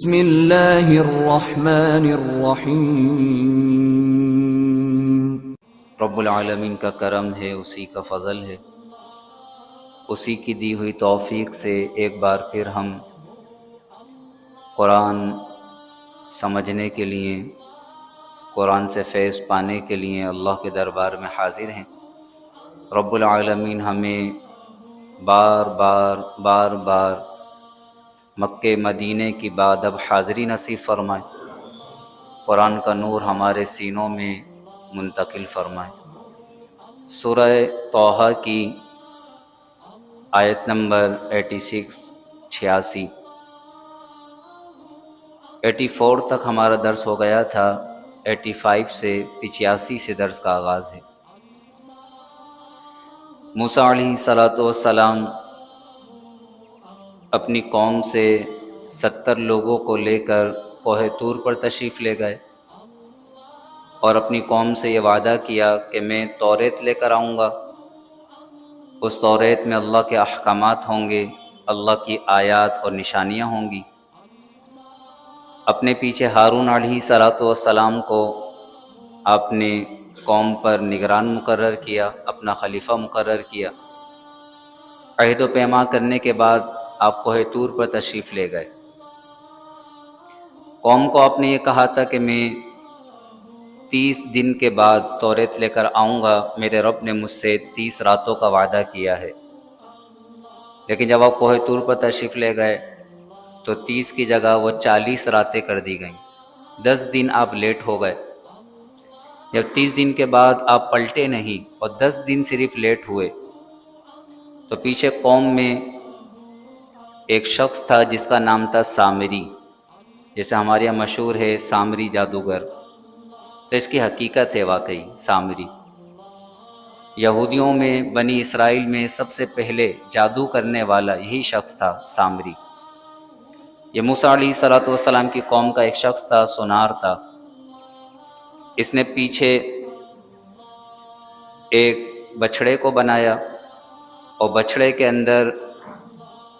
بسم اللہ الرحمن الرحیم۔ رب العالمین کا کرم ہے، اسی کا فضل ہے، اسی کی دی ہوئی توفیق سے ایک بار پھر ہم قرآن سمجھنے کے لیے، قرآن سے فیض پانے کے لیے اللہ کے دربار میں حاضر ہیں۔ رب العالمین ہمیں بار بار مکہ مدینے کی بعد اب حاضری نصیب فرمائے، قرآن کا نور ہمارے سینوں میں منتقل فرمائے۔ سورہ طٰہٰ کی آیت نمبر 86 84 تک ہمارا درس ہو گیا تھا، 85 سے 85 سے درس کا آغاز ہے۔ موسیٰ علیہ السلام اپنی قوم سے 70 لوگوں کو لے کر کوہ طور پر تشریف لے گئے اور اپنی قوم سے یہ وعدہ کیا کہ میں توریت لے کر آؤں گا، اس توریت میں اللہ کے احکامات ہوں گے، اللہ کی آیات اور نشانیاں ہوں گی۔ اپنے پیچھے ہارون علیہ السلام کو آپ نے قوم پر نگران مقرر کیا، اپنا خلیفہ مقرر کیا۔ عہد و پیمان کرنے کے بعد آپ کوہ طور پر تشریف لے گئے۔ قوم کو آپ نے یہ کہا تھا کہ میں 30 دن کے بعد توریت لے کر آؤں گا، میرے رب نے مجھ سے 30 راتوں کا وعدہ کیا ہے۔ لیکن جب آپ کوہ طور پر تشریف لے گئے تو 30 کی جگہ وہ 40 راتیں کر دی گئیں، 10 دن آپ لیٹ ہو گئے۔ جب 30 دن کے بعد آپ پلٹے نہیں اور 10 دن صرف لیٹ ہوئے تو پیچھے قوم میں ایک شخص تھا جس کا نام تھا سامری، جیسے ہمارے یہاں مشہور ہے سامری جادوگر، تو اس کی حقیقت ہے واقعی سامری۔ یہودیوں میں، بنی اسرائیل میں سب سے پہلے جادو کرنے والا یہی شخص تھا، سامری۔ یہ موسیٰ علیہ السلام کی قوم کا ایک شخص تھا، سونار تھا۔ اس نے پیچھے ایک بچھڑے کو بنایا اور بچھڑے کے اندر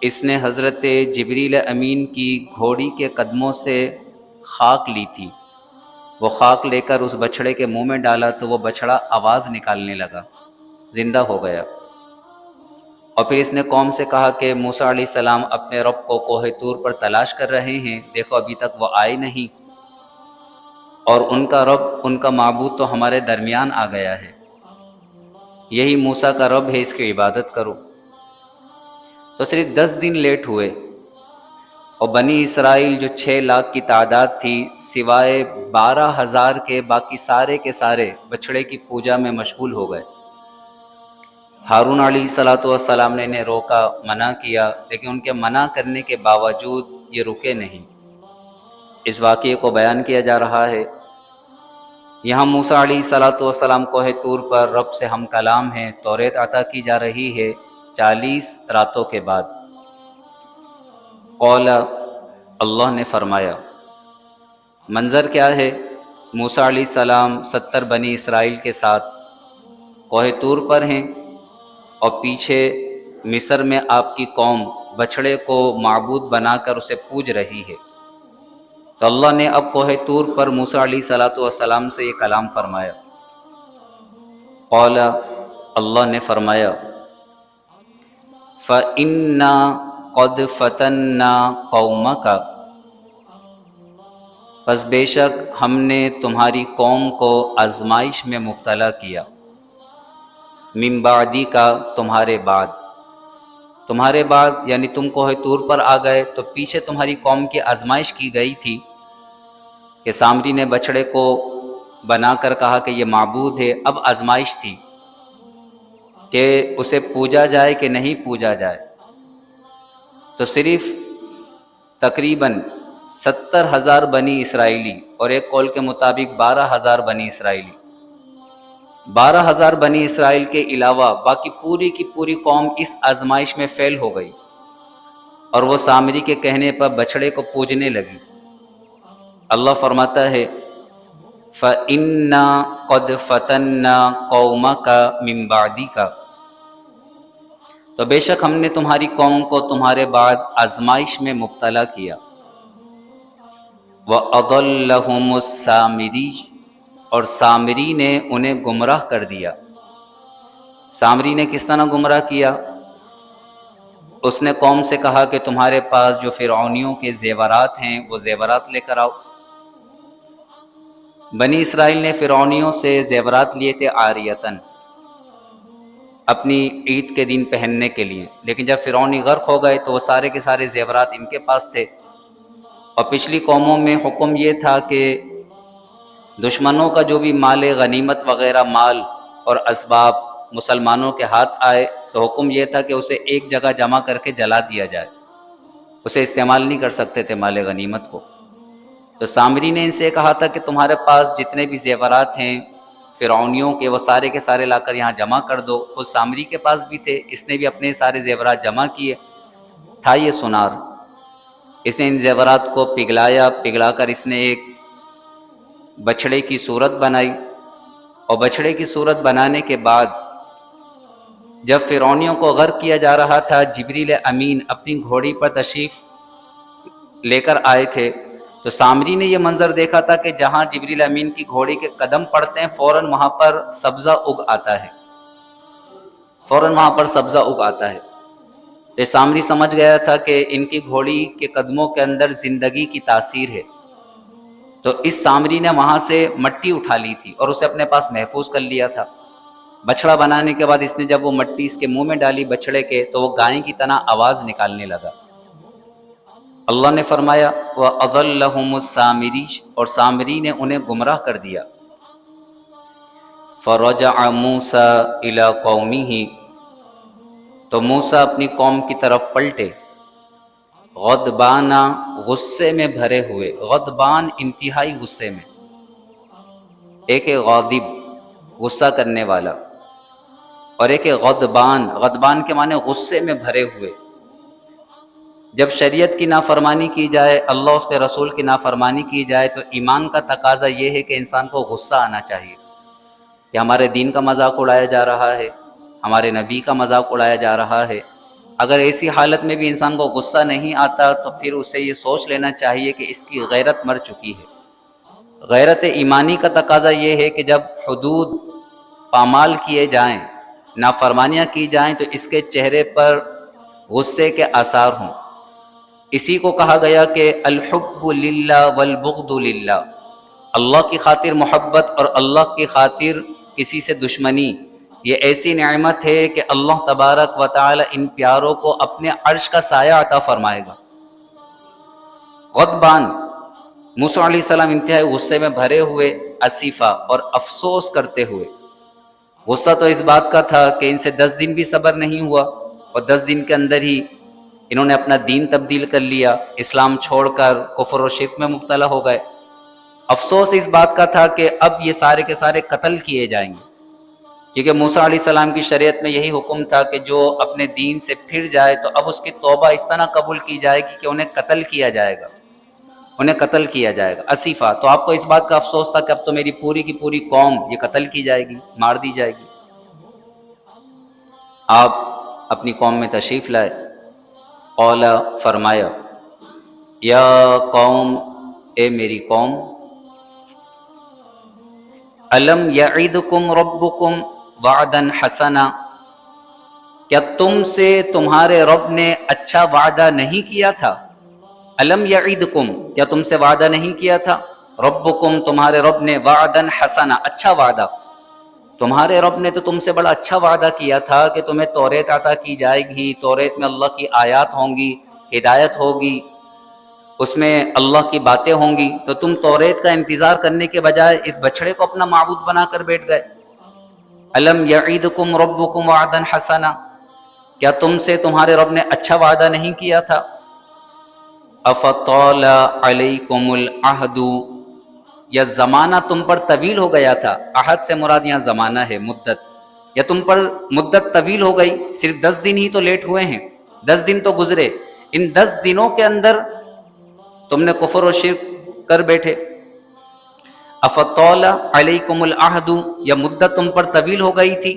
اس نے حضرت جبریل امین کی گھوڑی کے قدموں سے خاک لی تھی، وہ خاک لے کر اس بچھڑے کے منہ میں ڈالا تو وہ بچھڑا آواز نکالنے لگا، زندہ ہو گیا۔ اور پھر اس نے قوم سے کہا کہ موسیٰ علیہ السلام اپنے رب کو کوہ طور پر تلاش کر رہے ہیں، دیکھو ابھی تک وہ آئے نہیں، اور ان کا رب، ان کا معبود تو ہمارے درمیان آ گیا ہے، یہی موسیٰ کا رب ہے، اس کی عبادت کرو۔ تو صرف 10 دن لیٹ ہوئے اور بنی اسرائیل جو 6 لاکھ کی تعداد تھی، سوائے 12,000 کے باقی سارے کے سارے بچھڑے کی پوجا میں مشغول ہو گئے۔ ہارون علیہ السلام نے انہیں روکا، منع کیا، لیکن ان کے منع کرنے کے باوجود یہ رکے نہیں۔ اس واقعے کو بیان کیا جا رہا ہے۔ یہاں موسیٰ علیہ السلام کوہ طور پر رب سے ہم کلام ہیں، توریت عطا کی جا رہی ہے 40 راتوں کے بعد۔ قال، اللہ نے فرمایا، منظر کیا ہے؟ موسیٰ علیہ السلام 70 بنی اسرائیل کے ساتھ کوہ طور پر ہیں اور پیچھے مصر میں آپ کی قوم بچھڑے کو معبود بنا کر اسے پوج رہی ہے۔ تو اللہ نے اب کوہ طور پر موسیٰ علیہ السلام سے یہ کلام فرمایا۔ قال، اللہ نے فرمایا، فَإِنَّا قَدْ فَتَنَّا قَوْمَكَ، پس بے شک ہم نے تمہاری قوم کو آزمائش میں مبتلا کیا، من بعدی کا، تمہارے بعد یعنی تم کوہ طور پر آ گئے تو پیچھے تمہاری قوم کی آزمائش کی گئی تھی کہ سامری نے بچھڑے کو بنا کر کہا کہ یہ معبود ہے۔ اب آزمائش تھی کہ اسے پوجا جائے کہ نہیں پوجا جائے، تو صرف تقریباً 70,000 بنی اسرائیلی اور ایک قول کے مطابق 12,000 بنی اسرائیلی، 12,000 بنی اسرائیل کے علاوہ باقی پوری کی پوری قوم اس آزمائش میں فیل ہو گئی اور وہ سامری کے کہنے پر بچھڑے کو پوجنے لگی۔ اللہ فرماتا ہے، فَإِنَّا قَدْ فَتَنَّا قَوْمَكَ مِن بَعْدِكَ، تو بے شک ہم نے تمہاری قوم کو تمہارے بعد آزمائش میں مبتلا کیا۔ وَأَضَلَّهُمُ السَّامِرِي، اور سامری نے انہیں گمراہ کر دیا۔ سامری نے کس طرح گمراہ کیا؟ اس نے قوم سے کہا کہ تمہارے پاس جو فرعونیوں کے زیورات ہیں وہ زیورات لے کر آؤ۔ بنی اسرائیل نے فرعونیوں سے زیورات لیے تھے عاریتاً، اپنی عید کے دن پہننے کے لیے، لیکن جب فرعونی غرق ہو گئے تو وہ سارے کے سارے زیورات ان کے پاس تھے۔ اور پچھلی قوموں میں حکم یہ تھا کہ دشمنوں کا جو بھی مال غنیمت وغیرہ مال اور اسباب مسلمانوں کے ہاتھ آئے تو حکم یہ تھا کہ اسے ایک جگہ جمع کر کے جلا دیا جائے، اسے استعمال نہیں کر سکتے تھے مال غنیمت کو۔ تو سامری نے ان سے کہا تھا کہ تمہارے پاس جتنے بھی زیورات ہیں فرعونیوں کے وہ سارے کے سارے لا کر یہاں جمع کر دو۔ خود سامری کے پاس بھی تھے، اس نے بھی اپنے سارے زیورات جمع کیے۔ تھا یہ سونار، اس نے ان زیورات کو پگھلایا، پگھلا کر اس نے ایک بچھڑے کی صورت بنائی، اور بچھڑے کی صورت بنانے کے بعد جب فرعونیوں کو غرق کیا جا رہا تھا، جبریل امین اپنی گھوڑی پر تشریف لے کر آئے تھے، تو سامری نے یہ منظر دیکھا تھا کہ جہاں جبریل امین کی گھوڑی کے قدم پڑتے ہیں فوراً وہاں پر سبزہ اگ آتا ہے، فوراً وہاں پر سبزہ اگ آتا ہے۔ تو سامری سمجھ گیا تھا کہ ان کی گھوڑی کے قدموں کے اندر زندگی کی تاثیر ہے، تو اس سامری نے وہاں سے مٹی اٹھا لی تھی اور اسے اپنے پاس محفوظ کر لیا تھا۔ بچڑا بنانے کے بعد اس نے جب وہ مٹی اس کے منہ میں ڈالی بچڑے کے، تو وہ گائے کی طرح آواز نکالنے لگا۔ اللہ نے فرمایا وَأَضَلَّهُمُ السَّامِرِي، اور سامری نے انہیں گمراہ کر دیا۔ فَرَجَعَ مُوسَىٰ إِلَىٰ قَوْمِهِ، تو موسیٰ اپنی قوم کی طرف پلٹے، غضبان، غصے میں بھرے ہوئے، غضبان انتہائی غصے میں، ایک ہے غاضب غصہ کرنے والا، اور ایک ہے غضبان، غضبان کے معنی غصے میں بھرے ہوئے۔ جب شریعت کی نافرمانی کی جائے، اللہ اس کے رسول کی نافرمانی کی جائے، تو ایمان کا تقاضا یہ ہے کہ انسان کو غصہ آنا چاہیے کہ ہمارے دین کا مذاق اڑایا جا رہا ہے، ہمارے نبی کا مذاق اڑایا جا رہا ہے۔ اگر ایسی حالت میں بھی انسان کو غصہ نہیں آتا تو پھر اسے یہ سوچ لینا چاہیے کہ اس کی غیرت مر چکی ہے۔ غیرت ایمانی کا تقاضا یہ ہے کہ جب حدود پامال کیے جائیں، نافرمانیاں کی جائیں، تو اس کے چہرے پر غصے کے آثار ہوں۔ اسی کو کہا گیا کہ الحب للہ والبغض للہ، اللہ کی خاطر محبت اور اللہ کی خاطر کسی سے دشمنی، یہ ایسی نعمت ہے کہ اللہ تبارک و تعالی ان پیاروں کو اپنے عرش کا سایہ عطا فرمائے گا۔ غضبان، موسیٰ علیہ السلام انتہائی غصے میں بھرے ہوئے، اسیفہ اور افسوس کرتے ہوئے۔ غصہ تو اس بات کا تھا کہ ان سے 10 دن بھی صبر نہیں ہوا، اور 10 دن کے اندر ہی انہوں نے اپنا دین تبدیل کر لیا، اسلام چھوڑ کر کفر و شرک میں مبتلا ہو گئے۔ افسوس اس بات کا تھا کہ اب یہ سارے کے سارے قتل کیے جائیں گے، کیونکہ موسیٰ علیہ السلام کی شریعت میں یہی حکم تھا کہ جو اپنے دین سے پھر جائے تو اب اس کی توبہ اس طرح قبول کی جائے گی کہ انہیں قتل کیا جائے گا، انہیں قتل کیا جائے گا۔ اسیفہ، تو آپ کو اس بات کا افسوس تھا کہ اب تو میری پوری کی پوری قوم یہ قتل کی جائے گی، مار دی جائے گی۔ آپ اپنی قوم میں تشریف لائے، قال، فرمایا، یا قوم، اے میری قوم، الم یعدکم ربکم وعدا حسنا، کیا تم سے تمہارے رب نے اچھا وعدہ نہیں کیا تھا؟ الم یعدکم، کیا تم سے وعدہ نہیں کیا تھا؟ ربکم، تمہارے رب نے، وعدا حسنا، اچھا وعدہ۔ تمہارے رب نے تو تم سے بڑا اچھا وعدہ کیا تھا کہ تمہیں توریت عطا کی جائے گی، توریت میں اللہ کی آیات ہوں گی، ہدایت ہوگی، اس میں اللہ کی باتیں ہوں گی، تو تم توریت کا انتظار کرنے کے بجائے اس بچڑے کو اپنا معبود بنا کر بیٹھ گئے۔ الم یعدکم ربکم وعدا حسنا، کیا تم سے تمہارے رب نے اچھا وعدہ نہیں کیا تھا؟ افطال علیکم العہد، یا زمانہ تم پر طویل ہو گیا تھا؟ عہد سے مراد یہاں زمانہ ہے، مدت، یا تم پر مدت طویل ہو گئی؟ صرف 10 دن ہی تو لیٹ ہوئے ہیں، 10 دن تو گزرے، ان 10 دنوں کے اندر تم نے کفر و شرک کر بیٹھے۔ افطال علیکم العہد، یا مدت تم پر طویل ہو گئی تھی؟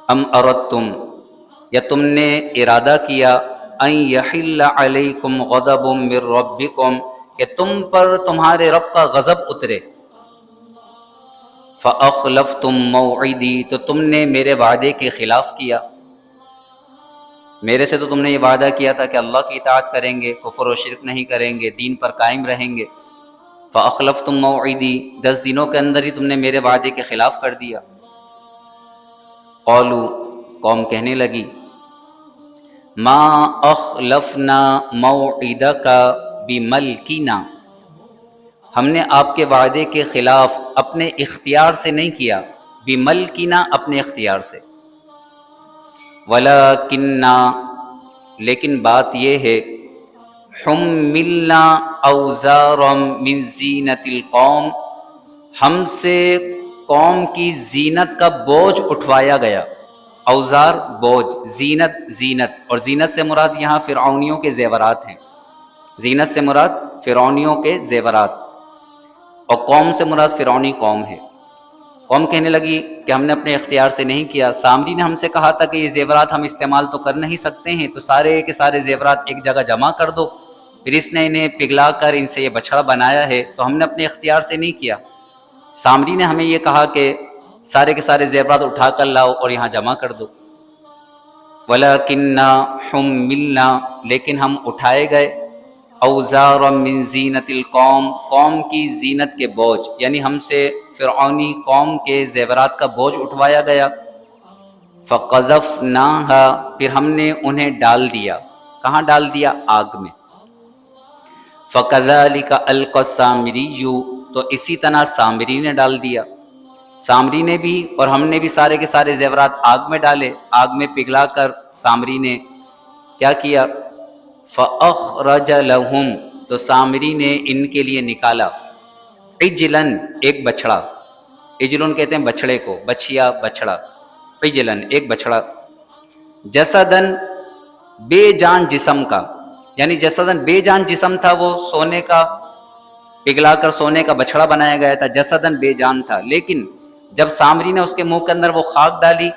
ام اردتم، یا تم نے ارادہ کیا، ان یحل علیکم غضب من ربکم، کہ تم پر تمہارے رب کا غضب اترے. فَأَخْلَفْتُمْ مَوْعِدِي، تو تم نے میرے وعدے کے خلاف کیا. میرے سے تو تم نے یہ وعدہ کیا تھا کہ اللہ کی اطاعت کریں گے، کفر و شرک نہیں کریں گے، دین پر قائم رہیں گے. فَأَخْلَفْتُمْ مَوْعِدِي، 10 دنوں کے اندر ہی تم نے میرے وعدے کے خلاف کر دیا. قالوا، قوم کہنے لگی، ما اخلفنا موعدک بملکنا، ہم نے آپ کے وعدے کے خلاف اپنے اختیار سے نہیں کیا، بملکنا اپنے اختیار سے. ولکننا، لیکن بات یہ ہے، حملنا اوزارا من زینت القوم، ہم سے قوم کی زینت کا بوجھ اٹھوایا گیا. اوزار بوجھ، زینت زینت، اور زینت سے مراد یہاں فرعونیوں کے زیورات ہیں. زینت سے مراد فرعونیوں کے زیورات، اور قوم سے مراد فرعونی قوم ہے. قوم کہنے لگی کہ ہم نے اپنے اختیار سے نہیں کیا. سامری نے ہم سے کہا تھا کہ یہ زیورات ہم استعمال تو کر نہیں سکتے ہیں، تو سارے کے سارے زیورات ایک جگہ جمع کر دو. پھر اس نے انہیں پگھلا کر ان سے یہ بچھڑا بنایا ہے، تو ہم نے اپنے اختیار سے نہیں کیا. سامری نے ہمیں یہ کہا کہ سارے کے سارے زیورات اٹھا کر لاؤ اور یہاں جمع کر دو. وَلَكِنَّا حُمِّلْنَا، لیکن ہم اٹھائے گئے، اوزارا من زینت القوم، قوم کی زینت کے بوجھ، یعنی ہم سے فرعونی قوم کے زیورات کا بوجھ اٹھوایا گیا. فَقَذَفْنَاهَا، پھر ہم نے انہیں ڈال دیا. کہاں ڈال دیا؟ آگ میں. فَكَذَلِكَ أَلْقَى السَّامِرِيُّ، تو اسی طرح سامری نے ڈال دیا. سامری نے بھی اور ہم نے بھی سارے کے سارے زیورات آگ میں ڈالے. آگ میں پگھلا کر سامری نے کیا کیا؟ فَأَخْرَجَ لَهُمْ، تو سامری نے ان کے لیے نکالا، عجلن، ایک بچڑا. عجلن کہتے ہیں بچڑے کو، بچیا بچڑا. عجلن، ایک بچڑا. جسدن، بے جان جسم کا، یعنی جسدن بے جان جسم تھا، وہ سونے کا پگھلا کر سونے کا بچڑا بنایا گیا تھا. جسدن بے جان تھا، لیکن جب سامری نے اس کے منہ کے اندر وہ خاک ڈالی،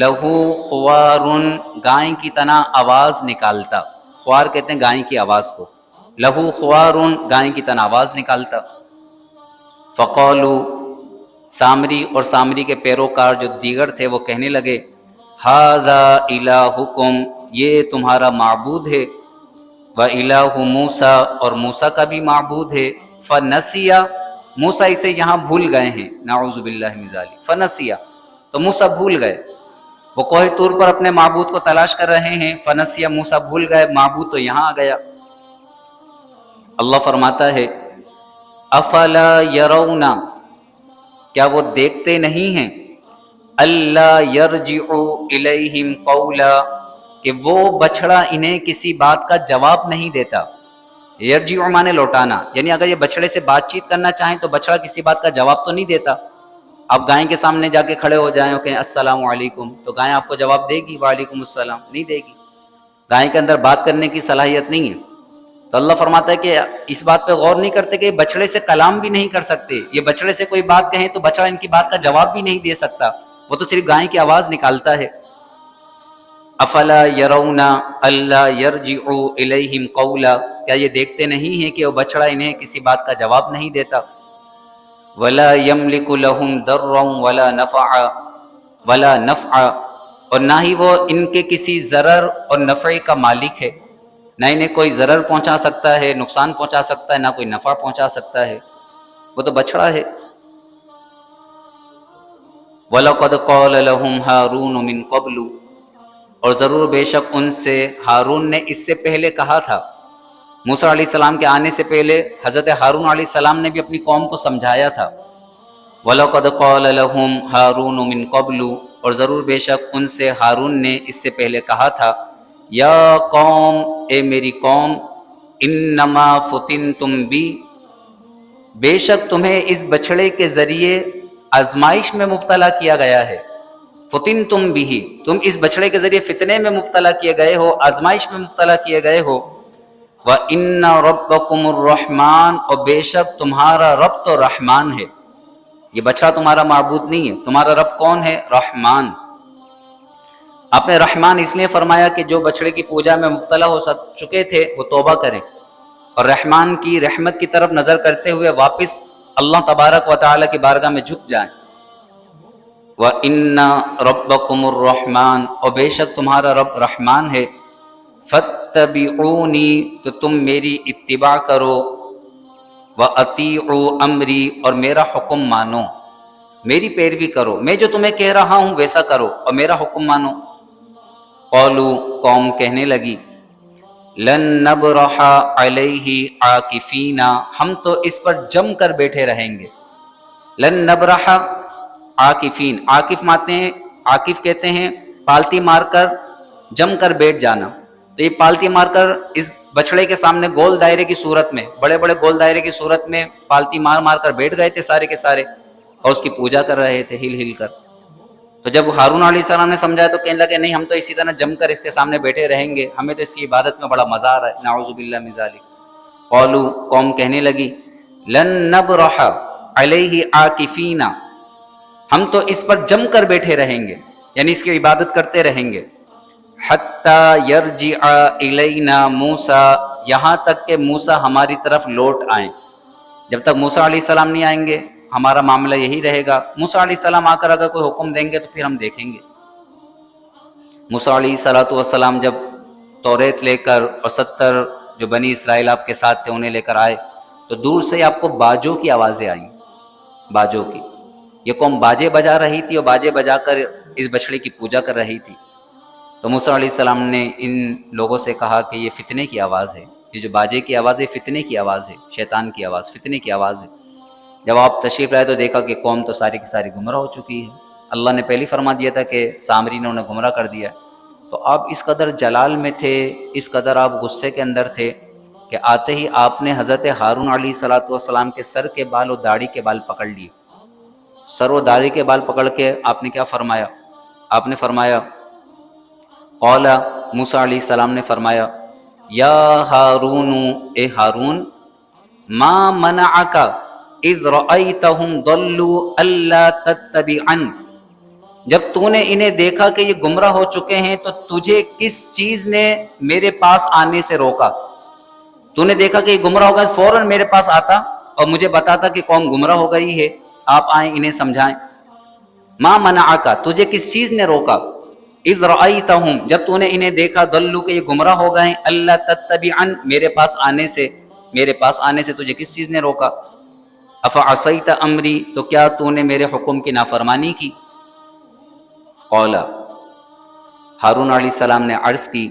لہو خوارن، گائے کی طرح آواز نکالتا. خوار کہتے ہیں گائے کی آواز کو. لہو خوارن، گائے کی طرح آواز نکالتا. فقالو، سامری اور سامری کے پیروکار جو دیگر تھے وہ کہنے لگے، ھذا الہکم، یہ تمہارا معبود ہے، وَإِلَٰهُ مُوسَىٰ، اور موسیٰ کا بھی معبود ہے. فَنَسِيَ، موسیٰ اسے یہاں بھول گئے ہیں، نعوذ باللہ من ذالک. فَنَسِيَ، تو موسیٰ بھول گئے. وہ کوہ طور پر اپنے معبود کو تلاش کر رہے ہیں. فَنَسِيَ، موسیٰ بھول گئے، معبود تو یہاں آ گیا. اللہ فرماتا ہے، أَفَلَا يَرَوْنَ، کیا وہ دیکھتے نہیں ہیں، أَلَّا يَرْجِعُوا إِلَيْهِمْ قَوْلًا، کہ وہ بچڑا انہیں کسی بات کا جواب نہیں دیتا. یرجع مانے لوٹانا، یعنی اگر یہ بچڑے سے بات چیت کرنا چاہیں تو بچڑا کسی بات کا جواب تو نہیں دیتا. آپ گائے کے سامنے جا کے کھڑے ہو جائیں اور کہیں السلام علیکم، تو گائے آپ کو جواب دے گی؟ وعلیکم السلام نہیں دے گی. گائے کے اندر بات کرنے کی صلاحیت نہیں ہے. تو اللہ فرماتا ہے کہ اس بات پہ غور نہیں کرتے کہ یہ بچڑے سے کلام بھی نہیں کر سکتے. یہ بچڑے سے کوئی بات کہیں تو بچڑا ان کی بات کا جواب بھی نہیں دے سکتا، وہ تو صرف گائے کی آواز نکالتا ہے. افلا یرون الا یرجعوا الیہم قولا، کیا یہ دیکھتے نہیں ہیں کہ وہ بچڑا انہیں کسی بات کا جواب نہیں دیتا. ولا یملک لہم ضرا ولا نفعا، اور نہ ہی وہ ان کے کسی ضرر اور نفع کا مالک ہے. نہ انہیں کوئی ضرر پہنچا سکتا ہے، نقصان پہنچا سکتا ہے، نہ کوئی نفع پہنچا سکتا ہے، وہ تو بچڑا ہے. وَلَقَدْ قَالَ لَهُمْ هَارُونُ مِنْ قَبْلُ، اور ضرور بے شک ان سے ہارون نے اس سے پہلے کہا تھا. موسیٰ علیہ السلام کے آنے سے پہلے حضرت ہارون علیہ السلام نے بھی اپنی قوم کو سمجھایا تھا. وَلَقَدْ قَالَ لَهُمْ هَارُونُ مِنْ قَبْلُ، اور ضرور بے شک ان سے ہارون نے اس سے پہلے کہا تھا، یا قوم، اے میری قوم، انما فتنتم بی، بے شک تمہیں اس بچڑے کے ذریعے آزمائش میں مبتلا کیا گیا ہے. فتنتم بھی، تم اس بچڑے کے ذریعے فتنے میں مبتلا کیے گئے ہو، آزمائش میں مبتلا کیے گئے ہو. وَإِنَّ رَبَّكُمُ الرَّحْمَٰنُ، اور بے شک تمہارا رب تو رحمان ہے. یہ بچڑا تمہارا معبود نہیں ہے، تمہارا رب کون ہے؟ رحمان. آپ نے رحمان اس لیے فرمایا کہ جو بچڑے کی پوجا میں مبتلا ہو چکے تھے وہ توبہ کریں. اور رحمان کی رحمت کی طرف نظر کرتے ہوئے واپس اللہ تبارک و تعالیٰ کی بارگاہ میں جھک جائیں۔ وَإِنَّ رَبَّكُمُ الرَّحْمَنُ، اور بے شک تمہارا رب رحمان ہے، فَاتَّبِعُونِی، تو تم میری اتباع کرو، وَأَطِیعُوا أَمْرِی، اور میرا حکم مانو، میری پیروی کرو، میں جو تمہیں کہہ رہا ہوں ویسا کرو اور میرا حکم مانو۔ قولوا، قوم کہنے لگی، لن نبرح علیہ عاکفین، ہم تو اس پر جم کر بیٹھے رہیں گے۔ لن نبرح عاکفین، عاکف کہتے ہیں پالتی مار کر جم کر بیٹھ جانا، تو یہ پالتی مار کر اس بچڑے کے سامنے گول دائرے کی صورت میں، بڑے بڑے گول دائرے کی صورت میں پالتی مار مار کر بیٹھ گئے تھے سارے کے سارے، اور اس کی پوجا کر رہے تھے ہل ہل کر۔ تو جب ہارون علیہ السلام نے سمجھایا تو کہنے لگے نہیں، ہم تو اسی طرح جم کر اس کے سامنے بیٹھے رہیں گے، ہمیں تو اس کی عبادت میں بڑا مزہ آ رہا ہے، نعوذ باللہ من ذالک۔ قولوا، قوم کہنے لگی، لن نبرح علیہ عاکفین، ہم تو اس پر جم کر بیٹھے رہیں گے، یعنی اس کی عبادت کرتے رہیں گے، حتی یرجع الینا موسیٰ، یہاں تک کہ موسیٰ ہماری طرف لوٹ آئیں۔ جب تک موسیٰ علیہ السلام نہیں آئیں گے ہمارا معاملہ یہی رہے گا، موسیٰ علیہ السلام آ کر اگر کوئی حکم دیں گے تو پھر ہم دیکھیں گے۔ موسیٰ علیہ السلام جب توریت لے کر اور 70 جو بنی اسرائیل آپ کے ساتھ تھے انہیں لے کر آئے تو دور سے آپ کو باجوں کی آوازیں آئیں، باجوں کی، یہ قوم باجے بجا رہی تھی اور باجے بجا کر اس بچڑے کی پوجا کر رہی تھی۔ تو موسیٰ علیہ السلام نے ان لوگوں سے کہا کہ یہ فتنے کی آواز ہے، یہ جو باجے کی آواز ہے فتنے کی آواز ہے، شیطان کی آواز، فتنے کی آواز ہے۔ جب آپ تشریف لائے تو دیکھا کہ قوم تو ساری کی ساری گمراہ ہو چکی ہے، اللہ نے پہلے فرما دیا تھا کہ سامری نے انہیں گمراہ کر دیا۔ تو آپ اس قدر جلال میں تھے، اس قدر آپ غصے کے اندر تھے کہ آتے ہی آپ نے حضرت ہارون علیہ السلام کے سر کے بال اور داڑھی کے بال پکڑ لیے، سر و داڑھی کے بال پکڑ کے آپ نے کیا فرمایا؟ آپ نے فرمایا، قال، موسیٰ علیہ السلام نے فرمایا، یا ہارون، اے ہارون، ما منعک اذ رأیتہم ضلوا الا تتبعن، جب تو نے انہیں دیکھا کہ یہ گمراہ ہو چکے ہیں تو تجھے کس چیز نے میرے پاس آنے سے روکا؟ تو نے دیکھا کہ یہ گمراہ ہو گئے، فوراً میرے پاس آتا اور مجھے بتاتا کہ قوم گمراہ ہو گئی ہے، آپ آئیں انہیں سمجھائیں۔ ما منعک، تجھے کس چیز نے روکا؟ اذ رأیتہم، جب تو نے انہیں دیکھا، ضلوا کہ یہ گمراہ ہو گئے ہیں، الا تتبعن، میرے پاس آنے سے تجھے کس چیز نے روکا؟ افعصیت امری، تو کیا تو نے میرے حکم کی نافرمانی کی؟ قال، ہارون علیہ السلام نے عرض کی،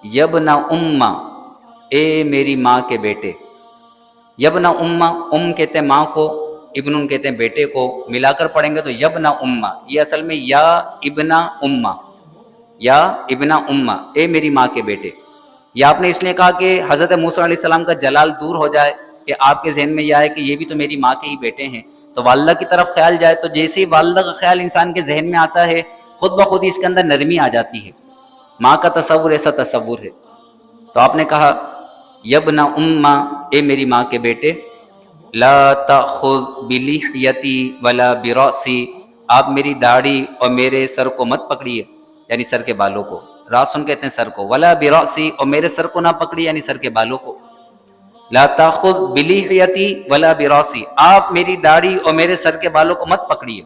یبن امہ، اے میری ماں کے بیٹے۔ یبن امہ، کہتے ہیں ماں کو، ابن کہتے ہیں بیٹے کو، ملا کر پڑھیں گے تو یبن امہ، یہ اصل میں یا ابن امہ، یا ابن امہ، اے میری ماں کے بیٹے۔ یہ آپ نے اس لیے کہا کہ حضرت موسیٰ علیہ السلام کا جلال دور ہو جائے، کہ آپ کے ذہن میں یہ آئے کہ یہ بھی تو میری ماں کے ہی بیٹے ہیں، تو والدہ کی طرف خیال جائے تو جیسے ہی والدہ کا خیال انسان کے ذہن میں آتا ہے خود بخود اس کے اندر نرمی آ جاتی ہے، ماں کا تصور ایسا تصور ہے۔ تو آپ نے کہا، یبن امہ، اے میری ماں کے بیٹے، لا تأخذ بلحیتی ولا برأسی، آپ میری داڑھی اور میرے سر کو مت پکڑیے، یعنی سر کے بالوں کو، راسن کہتے ہیں سر کو، ولا برأسی، اور میرے سر کو نہ پکڑیے یعنی سر کے بالوں کو۔ لا تأخذ بلحیتی ولا برأسی، آپ میری داڑھی اور میرے سر کے بالوں کو مت پکڑیے۔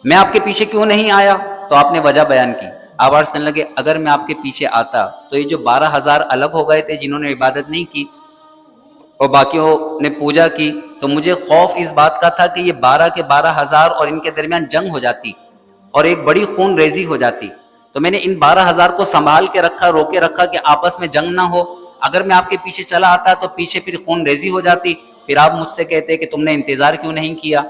میں آپ کے پیچھے کیوں نہیں آیا؟ تو آپ نے وجہ بیان کی۔ آپ عرض کرنے لگے، اگر میں آپ کے پیچھے آتا تو یہ جو 12,000 الگ ہو گئے تھے جنہوں نے عبادت نہیں کی اور باقیوں نے پوجا کی، تو مجھے خوف اس بات کا تھا کہ یہ 12 کے 12,000 اور ان کے درمیان جنگ ہو جاتی اور ایک بڑی خون ریزی ہو جاتی، تو میں نے ان 12,000 کو سنبھال کے رکھا، روکے رکھا کہ آپس میں جنگ نہ ہو۔ اگر میں آپ کے پیچھے چلا آتا تو پیچھے پھر خون ریزی ہو جاتی، پھر آپ مجھ سے کہتے کہ تم نے انتظار کیوں نہیں کیا،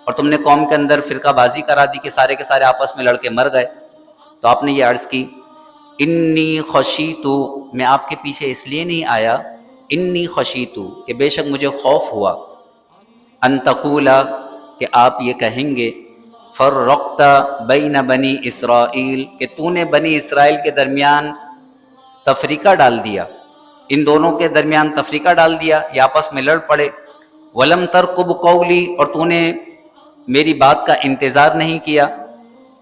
اور تم نے قوم کے اندر فرقہ بازی کرا دی کہ سارے کے سارے آپس میں لڑ کے مر گئے۔ تو آپ نے یہ عرض کی، انی خشیتو، میں آپ کے پیچھے اس لیے نہیں آیا، انی خشیتو، کہ بے شک مجھے خوف ہوا، ان تقولا، کہ آپ یہ کہیں گے، فرقت بین بنی اسرائیل، کہ تو نے بنی اسرائیل کے درمیان تفریقہ ڈال دیا، ان دونوں کے درمیان تفریقہ ڈال دیا، یہ آپس میں لڑ پڑے، ولم ترقب قولی، اور تو نے میری بات کا انتظار نہیں کیا،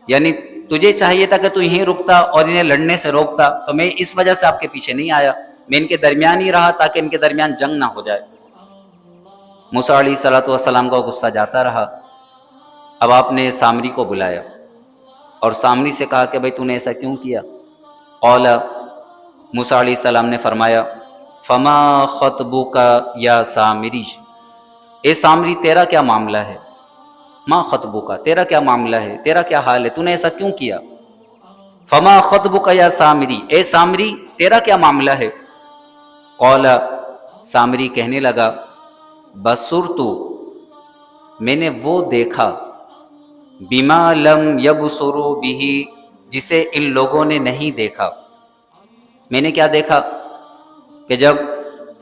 یعنی تجھے چاہیے تھا کہ تو یہیں رکتا اور انہیں لڑنے سے روکتا، تو میں اس وجہ سے آپ کے پیچھے نہیں آیا، میں ان کے درمیان ہی رہا تاکہ ان کے درمیان جنگ نہ ہو جائے۔ موسیٰ علیہ السلام کا غصہ جاتا رہا۔ اب آپ نے سامری کو بلایا اور سامری سے کہا کہ بھئی تو نے ایسا کیوں کیا؟ قال، موسیٰ علیہ السلام نے فرمایا، فما خطبک یا سامری، اے سامری تیرا کیا معاملہ ہے؟ ما خطبک، تیرا کیا معاملہ ہے، تیرا کیا حال ہے، تو نے ایسا کیوں کیا؟ فما خطبک یا سامری، اے سامری تیرا کیا معاملہ ہے؟ قال، سامری کہنے لگا، بصرت، میں نے وہ دیکھا، بما لم یبصروا بہ، جسے ان لوگوں نے نہیں دیکھا۔ میں نے کیا دیکھا کہ جب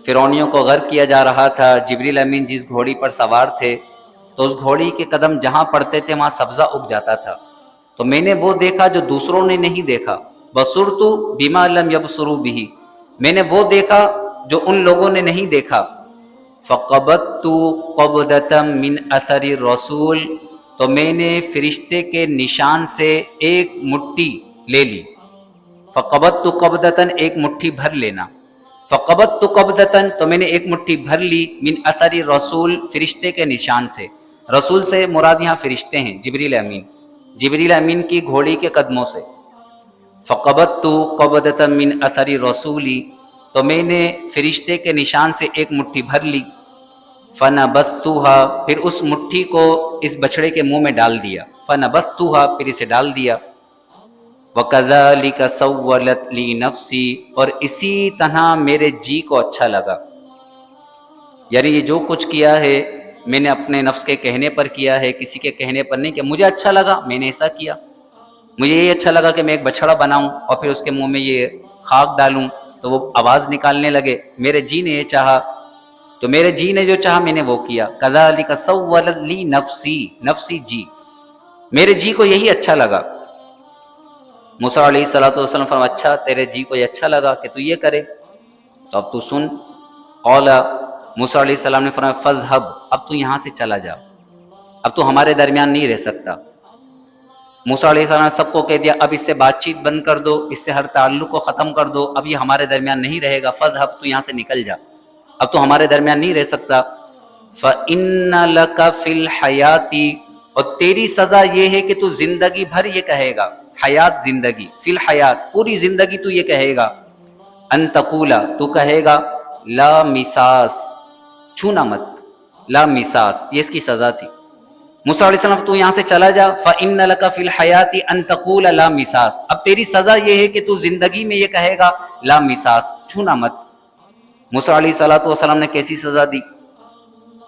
فرعونیوں کو غرق کیا جا رہا تھا، جبریل امین جس گھوڑی پر سوار تھے تو اس گھوڑی کے قدم جہاں پڑتے تھے وہاں سبزہ اگ جاتا تھا، تو میں نے وہ دیکھا جو دوسروں نے نہیں دیکھا۔ بصرت بما لم یبصروا بہ، میں نے وہ دیکھا جو ان لوگوں نے نہیں دیکھا۔ فقبضت قبضۃ من اثر الرسول، تو میں نے فرشتے کے نشان سے ایک مٹھی لے لی۔ فقبضت قبضۃ، ایک مٹھی بھر لینا۔ فقبضت قبضۃ، تو میں نے ایک مٹھی بھر لی، من اثر الرسول، فرشتے کے نشان سے۔ رسول سے مراد یہاں فرشتے ہیں، جبریل امین، جبریل امین کی گھوڑی کے قدموں سے۔ فقبضت قبضۃ من اثر الرسول، تو میں نے فرشتے کے نشان سے ایک مٹھی بھر لی۔ فنبذتها، پھر اس مٹھی کو اس بچڑے کے منہ میں ڈال دیا۔ فنبذتها، پھر اسے ڈال دیا۔ وَكَذَلِكَ سَوَّلَتْ لِي نَفْسِي، اور اسی طرح میرے جی کو اچھا لگا۔ یعنی یہ جو کچھ کیا ہے میں نے اپنے نفس کے کہنے پر کیا ہے، کسی کے کہنے پر نہیں، کہ مجھے اچھا لگا میں نے ایسا کیا۔ مجھے یہ اچھا لگا کہ میں ایک بچڑا بناؤں اور پھر اس کے منہ میں یہ خاک ڈالوں تو وہ آواز نکالنے لگے۔ میرے جی نے یہ چاہا، تو میرے جی نے جو چاہا میں نے وہ کیا۔ کذالک سولت لی نفسی، نفسی جی، میرے جی کو یہی اچھا لگا۔ موسیٰ علیہ السلام فرمایا، اچھا تیرے جی کو یہ اچھا لگا کہ تو یہ کرے، تو اب تو سن۔ قال، موسیٰ علیہ السلام نے فرمایا، فاذهب، اب تو یہاں سے چلا جا، اب تو ہمارے درمیان نہیں رہ سکتا۔ موسیٰ علیہ السلام نے سب کو کہہ دیا، اب اس سے بات چیت بند کر دو، اس سے ہر تعلق کو ختم کر دو، اب یہ ہمارے درمیان نہیں رہے گا۔ فاذهب، تو یہاں سے نکل جا، اب تو ہمارے درمیان نہیں رہ سکتا۔ فَإِنَّ لَكَ فِي الْحَيَاةِ، اور تیری سزا یہ ہے کہ تو زندگی بھر یہ کہے گا، حیات زندگی، فی الحیات پوری زندگی تو یہ کہے گا، ان تقولا، تو کہے گا، لا مساس، چھونا مت، لا مساس، یہ اس کی سزا تھی۔ موسیٰ علیہ السلام، تو یہاں سے چلا جا، فَإِنَّ لَكَ فِي الْحَيَاةِ أَن تَقُولَ لَا مِسَاس، اب تیری سزا یہ ہے کہ تو زندگی میں یہ کہے گا، لا مساس، چھونا مت۔ موسیٰ علیہ السلام نے کیسی سزا دی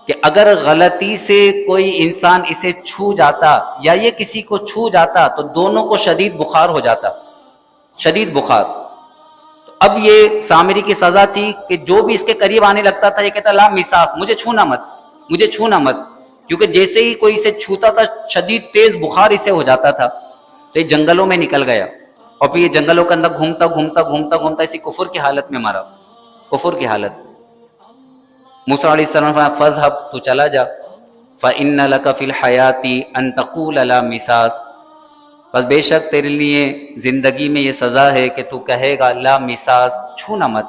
کہ اگر غلطی سے کوئی انسان اسے چھو جاتا یا یہ کسی کو چھو جاتا تو دونوں کو شدید بخار ہو جاتا، شدید بخار۔ تو اب یہ سامری کی سزا تھی کہ جو بھی اس کے قریب آنے لگتا تھا یہ کہتا، لا مساس، مجھے چھونا مت، مجھے چھونا مت، کیونکہ جیسے ہی کوئی اسے چھوتا تھا شدید تیز بخار اسے ہو جاتا تھا۔ تو یہ جنگلوں میں نکل گیا اور پھر یہ جنگلوں کے اندر گھومتا گھومتا گھومتا گھومتا اسی کفر کی حالت میں مرا، کفر کی حالت۔ موسیٰ علیہ السلام نے فَاذْهَبْ، تو چلا جا، فَإِنَّ لَكَ فِي الْحَيَاةِ أَن تَقُولَ لَا مِسَاس، بس بے شک تیرے لیے زندگی میں یہ سزا ہے کہ تو کہے گا، لا مساس، چھونا مت۔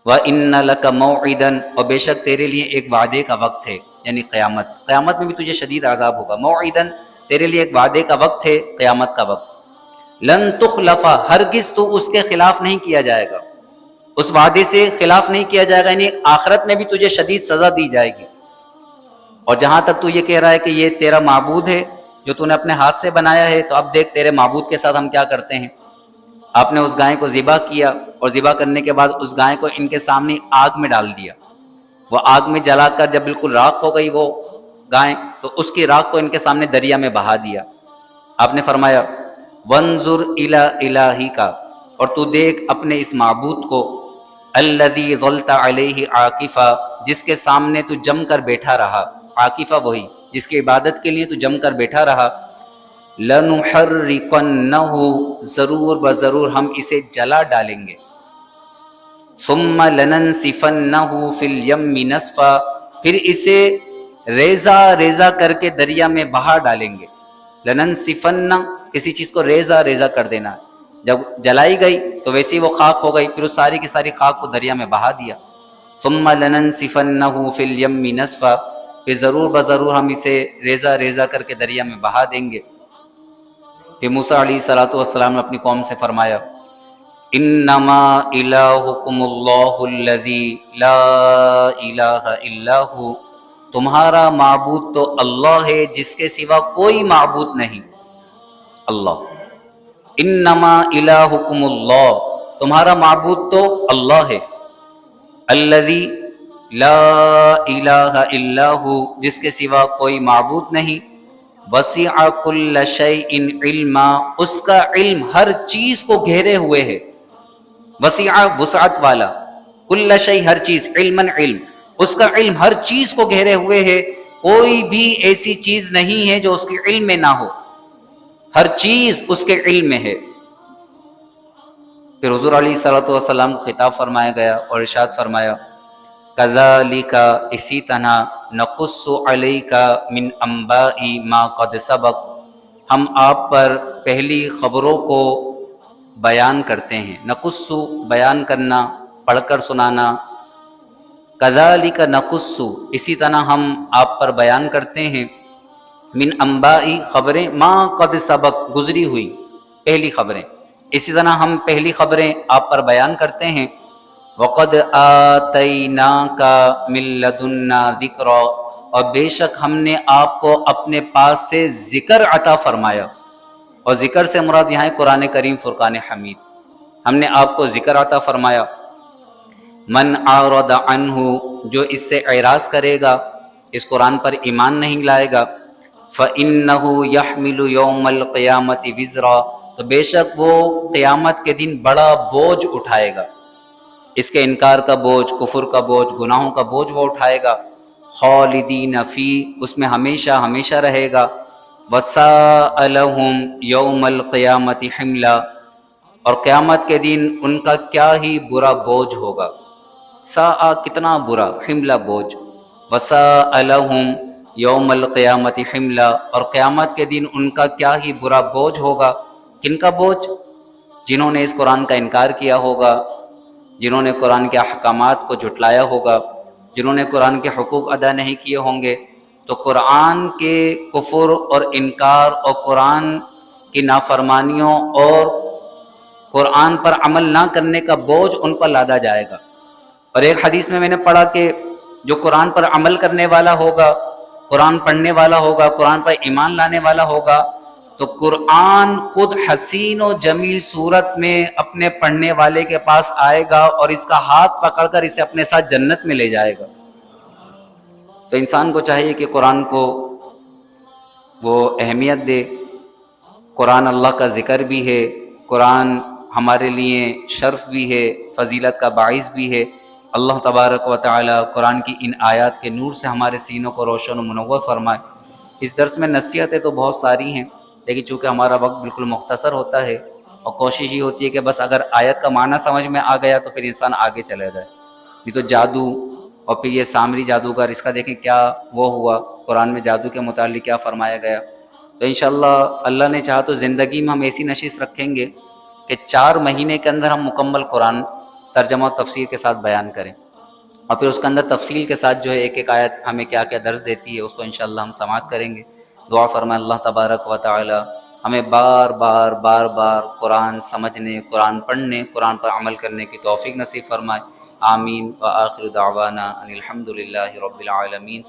وَإِنَّ لَكَ مَوْعِدًا، اور بے شک تیرے لیے ایک وعدے کا وقت ہے، یعنی قیامت، قیامت میں بھی تجھے شدید عذاب ہوگا۔ موعدًا، تیرے لیے ایک وعدے کا وقت ہے، قیامت کا وقت۔ لن تخلف، ہرگز تو اس کے خلاف نہیں کیا جائے گا، اس وعدے سے خلاف نہیں کیا جائے گا، یعنی آخرت میں بھی تجھے شدید سزا دی جائے گی۔ اور جہاں تک تو یہ کہہ رہا ہے کہ یہ تیرا معبود ہے جو تو نے اپنے ہاتھ سے بنایا ہے، تو اب دیکھ تیرے معبود کے ساتھ ہم کیا کرتے ہیں۔ آپ نے اس گائے کو ذبح کیا اور ذبح کرنے کے بعد اس گائے کو ان کے سامنے آگ میں ڈال دیا، وہ آگ میں جلا کر جب بالکل راکھ ہو گئی وہ گائے، تو اس کی راکھ کو ان کے سامنے دریا میں بہا دیا۔ آپ نے فرمایا، وانظر الی الہک، اور تو دیکھ اپنے اس معبود کو، الذی ظلت علیہ عاکفا، جس کے سامنے تو جم کر بیٹھا رہا، عاکفہ وہی جس کی عبادت کے لیے تو جم کر بیٹھا رہا۔ لنحرقنہ، ضرور بضرور ہم اسے جلا ڈالیں گے۔ ثم لننسفنہ فی الیم نسفا، پھر اسے ریزہ ریزہ کر کے دریا میں بہا ڈالیں گے۔ لننسفنہ، کسی چیز کو ریزہ ریزہ کر دینا، جب جلائی گئی تو ویسے ہی وہ خاک ہو گئی، پھر اس ساری کی ساری خاک کو دریا میں بہا دیا۔ ثم لننسفنه فی الیم نسفا، پھر ضرور بضرور ہم اسے ریزہ ریزہ کر کے دریا میں بہا دیں گے۔ پھر موسیٰ علیہ السلام نے اپنی قوم سے فرمایا انما الہکم اللہ الذی لا الہ الا ہو، تمہارا معبود تو اللہ ہے جس کے سوا کوئی معبود نہیں، اللہ۔ انما الہکم اللہ، تمہارا معبود تو اللہ ہے، الذی لا الہ الا ہو، جس کے سوا کوئی معبود نہیں، وسع کل شیء علما، اس کا علم ہر چیز کو گھیرے ہوئے ہے، وسع وسعت والا، کل شیء ہر چیز، علما علم، اس کا علم ہر چیز کو گھیرے ہوئے ہے، کوئی بھی ایسی چیز نہیں ہے جو اس کے علم میں نہ ہو، ہر چیز اس کے علم میں ہے۔ پھر حضور علیہ السلام کو خطاب فرمایا گیا اور ارشاد فرمایا کذالک، اسی طرح نقص علیک من انباء ما قد سبق، ہم آپ پر پہلی خبروں کو بیان کرتے ہیں، نقص بیان کرنا، پڑھ کر سنانا، کذالک نقص اسی طرح ہم آپ پر بیان کرتے ہیں، من انباء خبریں، ما قد سبق گزری ہوئی پہلی خبریں، اسی طرح ہم پہلی خبریں آپ پر بیان کرتے ہیں، وقد آتیناک من لدنا ذکرا، اور بے شک ہم نے آپ کو اپنے پاس سے ذکر عطا فرمایا، اور ذکر سے مراد یہاں ہے قرآن کریم فرقان حمید، ہم نے آپ کو ذکر عطا فرمایا۔ من اعرض عنہ، جو اس سے اعراض کرے گا، اس قرآن پر ایمان نہیں لائے گا، فإنہ یحمل یوم القیامت وزرا، تو بے شک وہ قیامت کے دن بڑا بوجھ اٹھائے گا، اس کے انکار کا بوجھ، کفر کا بوجھ، گناہوں کا بوجھ وہ اٹھائے گا، خالدین فی، اس میں ہمیشہ ہمیشہ رہے گا، وساء لہم یوم القیامت حملا، اور قیامت کے دن ان کا کیا ہی برا بوجھ ہوگا، ساء کتنا برا، حملا بوجھ، وساء لہم یوم القیامت حملا، اور قیامت کے دن ان کا کیا ہی برا بوجھ ہوگا، کن کا بوجھ؟ جنہوں نے اس قرآن کا انکار کیا ہوگا، جنہوں نے قرآن کے احکامات کو جھٹلایا ہوگا، جنہوں نے قرآن کے حقوق ادا نہیں کیے ہوں گے، تو قرآن کے کفر اور انکار اور قرآن کی نافرمانیوں اور قرآن پر عمل نہ کرنے کا بوجھ ان پر لادا جائے گا۔ اور ایک حدیث میں نے پڑھا کہ جو قرآن پر عمل کرنے والا ہوگا، قرآن پڑھنے والا ہوگا، قرآن پر ایمان لانے والا ہوگا، تو قرآن خود حسین و جمیل صورت میں اپنے پڑھنے والے کے پاس آئے گا اور اس کا ہاتھ پکڑ کر اسے اپنے ساتھ جنت میں لے جائے گا۔ تو انسان کو چاہیے کہ قرآن کو وہ اہمیت دے، قرآن اللہ کا ذکر بھی ہے، قرآن ہمارے لیے شرف بھی ہے، فضیلت کا باعث بھی ہے۔ اللہ تبارک و تعالی قرآن کی ان آیات کے نور سے ہمارے سینوں کو روشن و منور فرمائے۔ اس درس میں نصیحتیں تو بہت ساری ہیں، لیکن چونکہ ہمارا وقت بالکل مختصر ہوتا ہے اور کوشش یہ ہوتی ہے کہ بس اگر آیت کا معنی سمجھ میں آ گیا تو پھر انسان آگے چلے جائے۔ یہ تو جادو اور پھر یہ سامری جادوگر، اس کا دیکھیں کیا وہ ہوا، قرآن میں جادو کے متعلق کیا فرمایا گیا۔ تو انشاءاللہ اللہ نے چاہا تو زندگی میں ہم ایسی نشست رکھیں گے کہ 4 مہینے کے اندر ہم مکمل قرآن ترجمہ و تفسیر کے ساتھ بیان کریں، اور پھر اس کے اندر تفصیل کے ساتھ جو ہے ایک ایک آیت ہمیں کیا کیا درس دیتی ہے اس کو انشاءاللہ ہم سماعت کریں گے۔ دعا فرمائے اللہ تبارک و تعالی ہمیں بار بار قرآن سمجھنے، قرآن پڑھنے، قرآن پر عمل کرنے کی توفیق نصیب فرمائے۔ آمین۔ وآخر دعوانا ان الحمد للہ رب العالمین۔